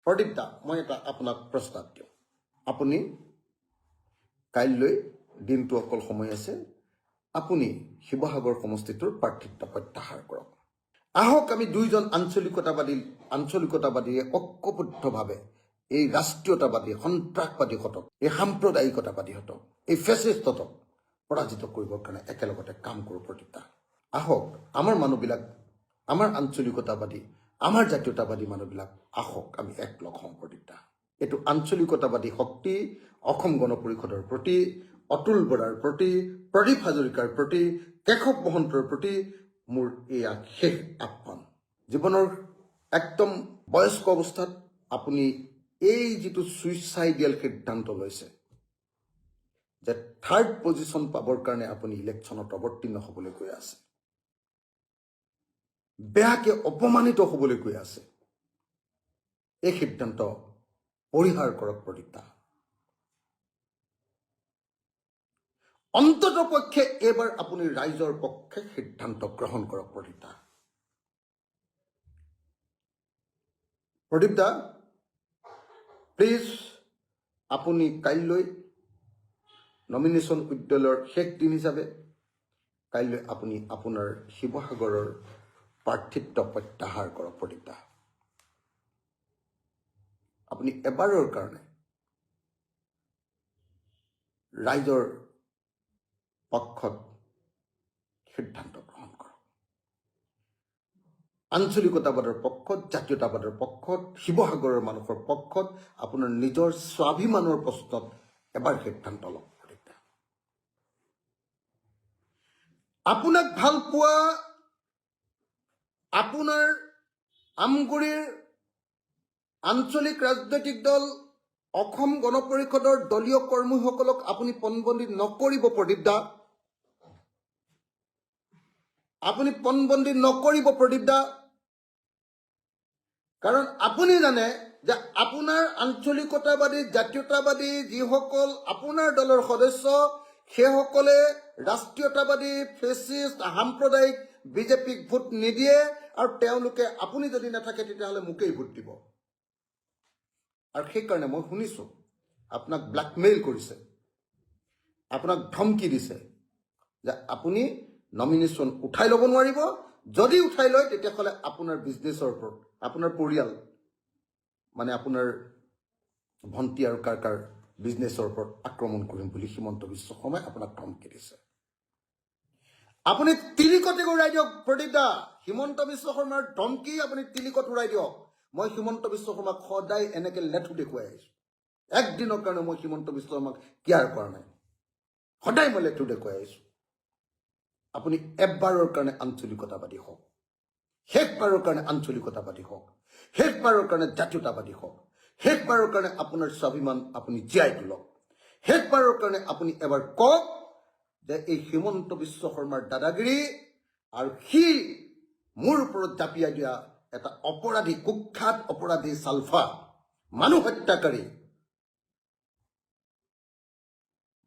প্ৰদীপ দা মই এটা আপোনাক প্ৰস্তাৱ দিওঁ আপুনি কাইলৈ দিনটো অকল সময় আছে আপুনি শিৱসাগৰ সমষ্টিটোৰ প্ৰাৰ্থিত্ব প্ৰত্যাহাৰ কৰক আহক আমি দুইজন আঞ্চলিকতাবাদীয়ে ঐক্যবদ্ধভাৱে এই ৰাষ্ট্ৰীয়তাবাদী সন্ত্ৰাসবাদীহঁতক এই সাম্প্ৰদায়িকতাবাদীহঁতক এই ফেচিষ্টহঁতক পৰাজিত কৰিবৰ কাৰণে একেলগতে কাম কৰোঁ প্ৰদীপ দা আহক আমাৰ মানুহবিলাক আমাৰ আঞ্চলিকতাবাদী আমাৰ জাতীয়তাবাদী মানুহবিলাক আহক আমি একলগ হওঁ প্ৰদীপ দা এইটো আঞ্চলিকতাবাদী শক্তি অসম গণ পৰিষদৰ প্ৰতি অতুল বৰাৰ প্ৰতি প্ৰদীপ হাজৰিকাৰ প্ৰতি কেশৱ মহন্তৰ প্ৰতি মোৰ এয়া শেষ আহ্বান জীৱনৰ একদম বয়স্ক অৱস্থাত আপুনি এই যিটো সুইচাইডিয়েল সিদ্ধান্ত লৈছে যে থাৰ্ড পজিশ্যন পাবৰ কাৰণে আপুনি ইলেকশ্যনত অৱতীৰ্ণ হ'বলৈ গৈ আছে বেয়াকে অপমানিত হ'বলৈ গৈ আছে এই সিদ্ধান্ত পৰিহাৰ কৰক প্ৰদীপ দা অন্তত পক্ষে এইবাৰ আপুনি ৰাইজৰ পক্ষে সিদ্ধান্ত গ্ৰহণ কৰক প্ৰদীপ দা প্লিজ আপুনি কাইলৈ নমিনেশ্যন উইথড্ৰলৰ শেষ দিন হিচাপে কাইলৈ আপুনি আপোনাৰ শিৱসাগৰৰ প্ৰাৰ্থিত্ব প্ৰত্যাহাৰ কৰক প্ৰদীপ দা আপুনি এবাৰৰ কাৰণে ৰাইজৰ পক্ষত সিদ্ধান্ত গ্ৰহণ কৰক আঞ্চলিকতাবাদৰ পক্ষত জাতীয়তাবাদৰ পক্ষত শিৱসাগৰৰ মানুহৰ পক্ষত আপোনাৰ নিজৰ স্বাভিমানৰ প্ৰশ্নত এবাৰ সিদ্ধান্ত লওক প্ৰদীপ দা আপোনাক ভাল পোৱা আপোনাৰ আমগুৰিৰ আঞ্চলিক ৰাজনৈতিক দল অসম গণ পৰিষদৰ দলীয় কৰ্মীসকলক আপুনি পণবন্দী নকৰিব প্ৰদীপ দা আপুনি পণবন্দী নকৰিব প্ৰদীপ দা কাৰণ আপুনি জানে যে আপোনাৰ আঞ্চলিকতাবাদী জাতীয়তাবাদী যিসকল আপোনাৰ দলৰ সদস্য সেইসকলে ৰাষ্ট্ৰীয়তাবাদী ফেচিষ্ট সাম্প্ৰদায়িক বিজেপিক ভোট নিদিয়ে আৰু তেওঁলোকে আপুনি যদি নাথাকে তেতিয়াহ'লে মোকেই ভোট দিব আৰু সেইকাৰণে মই শুনিছোঁ আপোনাক ব্লেকমেইল কৰিছে আপোনাক ধমকি দিছে যে আপুনি নমিনেশ্যন উঠাই ল'ব নোৱাৰিব যদি উঠাই লয় তেতিয়াহ'লে আপোনাৰ বিজনেছৰ ওপৰত আপোনাৰ পৰিয়াল মানে আপোনাৰ ভণ্টি আৰু কাকাৰ বিজনেছৰ ওপৰত আক্ৰমণ কৰিম বুলি হিমন্ত বিশ্ব শৰ্মাই আপোনাক ধমকি দিছে আপুনি তিলিকতে উৰাই দিয়ক প্ৰদীপ দা হিমন্ত বিশ্ব শৰ্মাৰ ধমকি আপুনি তিলিকত উৰাই দিয়ক মই হিমন্ত বিশ্ব শৰ্মাক সদায় এনেকৈ লেঠু দেখুৱাই আহিছোঁ একদিনৰ কাৰণে মই হিমন্ত বিশ্ব শৰ্মাক কেয়াৰ কৰা নাই সদায় মই লেঠু দেখুৱাই আহিছোঁ আপুনি এবাৰৰ কাৰণে আঞ্চলিকতাবাদী হওক শেষবাৰৰ কাৰণে আঞ্চলিকতাবাদী হওক শেষবাৰৰ কাৰণে জাতীয়তাবাদী হওক শেষবাৰৰ কাৰণে আপোনাৰ স্বাভিমান আপুনি জীয়াই তোলক শেষবাৰৰ কাৰণে আপুনি এবাৰ কওক যে এই হিমন্ত বিশ্ব শৰ্মাৰ দাদাগিৰি আৰু সি মোৰ ওপৰত জাপিয়াই দিয়া এটা অপৰাধী কুখ্যাত অপৰাধী চালফা মানুহ হত্যাকাৰী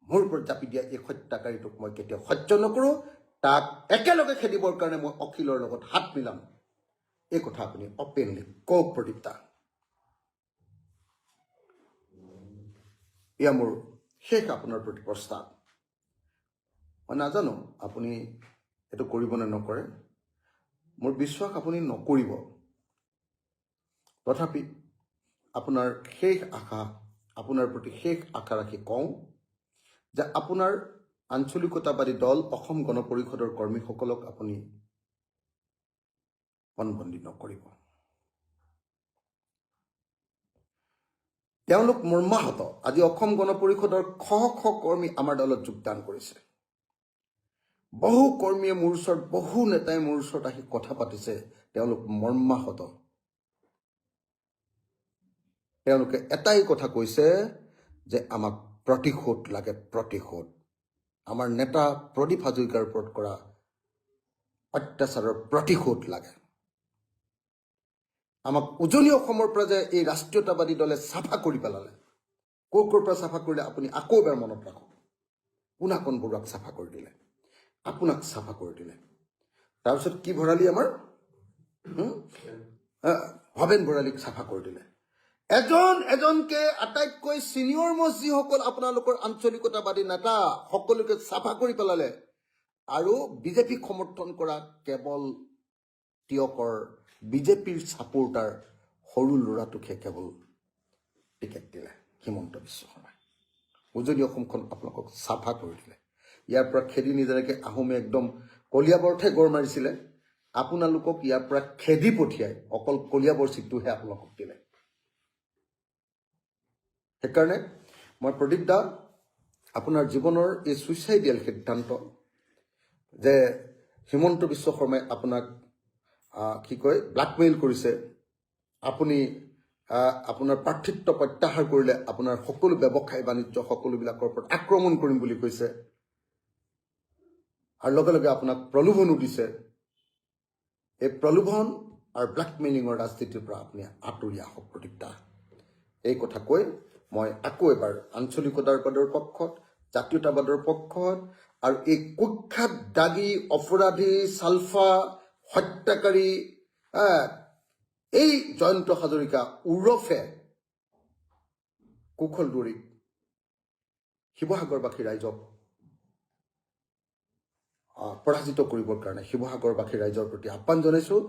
মোৰ ওপৰত জাপি দিয়া এই হত্যাকাৰীটোক মই কেতিয়াও সহ্য নকৰোঁ তাক একেলগে খেদিবৰ কাৰণে মই অখিলৰ লগত হাত মিলাম এই কথা আপুনি অপেনলি কওক প্ৰদীপ দা এয়া মোৰ শেষ আপোনাৰ প্ৰতি প্ৰস্তাৱ মই নাজানো আপুনি এইটো কৰিব নে নকৰে মোৰ বিশ্বাস আপুনি নকৰিব তথাপি আপোনাৰ শেষ আশা আপোনাৰ প্ৰতি শেষ আশা ৰাখি কওঁ যে আপোনাৰ আঞ্চলিকতাবাদী দল অসম গণ পৰিষদৰ কৰ্মীসকলক আপুনি পণবন্দী নকৰিব তেওঁলোক মৰ্মাহত আজি অসম গণ পৰিষদৰ শ শ কৰ্মী আমাৰ দলত যোগদান কৰিছে বহু কৰ্মীয়ে মোৰ ওচৰত বহু নেতাই মোৰ ওচৰত আহি কথা পাতিছে তেওঁলোক মৰ্মাহত তেওঁলোকে এটাই কথা কৈছে যে আমাক প্ৰতিশোধ লাগে প্ৰতিশোধ আমাৰ নেতা প্ৰদীপ হাজৰিকাৰ ওপৰত কৰা অত্যাচাৰৰ প্ৰতিশোধ লাগে আমাক উজনি অসমৰ পৰা যে এই ৰাষ্ট্ৰীয়তাবাদী দলে চাফা কৰি পেলালে ক'ৰ পৰা চাফা কৰিলে আপুনি আকৌ এবাৰ মনত ৰাখক পোনাকণ বৰুৱাক চাফা কৰি দিলে আপোনাক চাফা কৰি দিলে তাৰপিছত কি ভৰালি আমাৰ ভৱেন ভৰালীক চাফা কৰি দিলে এজন এজনকে আটাইতকৈ ছিনিয়ৰ মষ্ট যিসকল আপোনালোকৰ আঞ্চলিকতাবাদী নেতা সকলোকে চাফা কৰি পেলালে আৰু বিজেপিক সমৰ্থন কৰা কেৱল টিয়কৰ বিজেপিৰ ছাপোৰ্টাৰ সৰু ল'ৰাটোকহে কেৱল টিকেট দিলে হিমন্ত বিশ্ব শৰ্মাই উজনি অসমখন আপোনালোকক চাফা কৰি দিলে ইয়াৰ পৰা খেদি নিজাকে আহোমে একদম কলিয়াবৰতহে গড় মাৰিছিলে আপোনালোকক ইয়াৰ পৰা খেদি পঠিয়াই অকল কলিয়াবৰ চিটটোহে আপোনালোকক দিলে সেইকাৰণে মই প্ৰদীপ দা আপোনাৰ জীৱনৰ এই ছুইচাইডিয়েল সিদ্ধান্ত যে হিমন্ত বিশ্ব শৰ্মাই আপোনাক কি কয় ব্লেকমেইল কৰিছে আপুনি আপোনাৰ প্ৰাৰ্থিত্ব প্ৰত্যাহাৰ কৰিলে আপোনাৰ সকলো ব্যৱসায় বাণিজ্য সকলোবিলাকৰ ওপৰত আক্ৰমণ কৰিম বুলি কৈছে আৰু লগে লগে আপোনাক প্ৰলোভনো দিছে এই প্ৰলোভন আৰু ব্লেকমেইলিঙৰ ৰাজনীতিৰ পৰা আপুনি আঁতৰি আহক প্ৰদীপ দা এই কথা কৈ মই আকৌ এবাৰ আঞ্চলিকতাবাদৰ পক্ষত জাতীয়তাবাদৰ পক্ষত আৰু এই কুখ্যাত দাগী অপৰাধী ছালফা হত্যাকাৰী এই জয়ন্ত হাজৰিকা ওৰফে কুশল দুৱৰীক শিৱসাগৰবাসী ৰাইজক পৰাজিত কৰিবৰ কাৰণে শিৱসাগৰবাসী ৰাইজৰ প্ৰতি আহ্বান জনাইছোঁ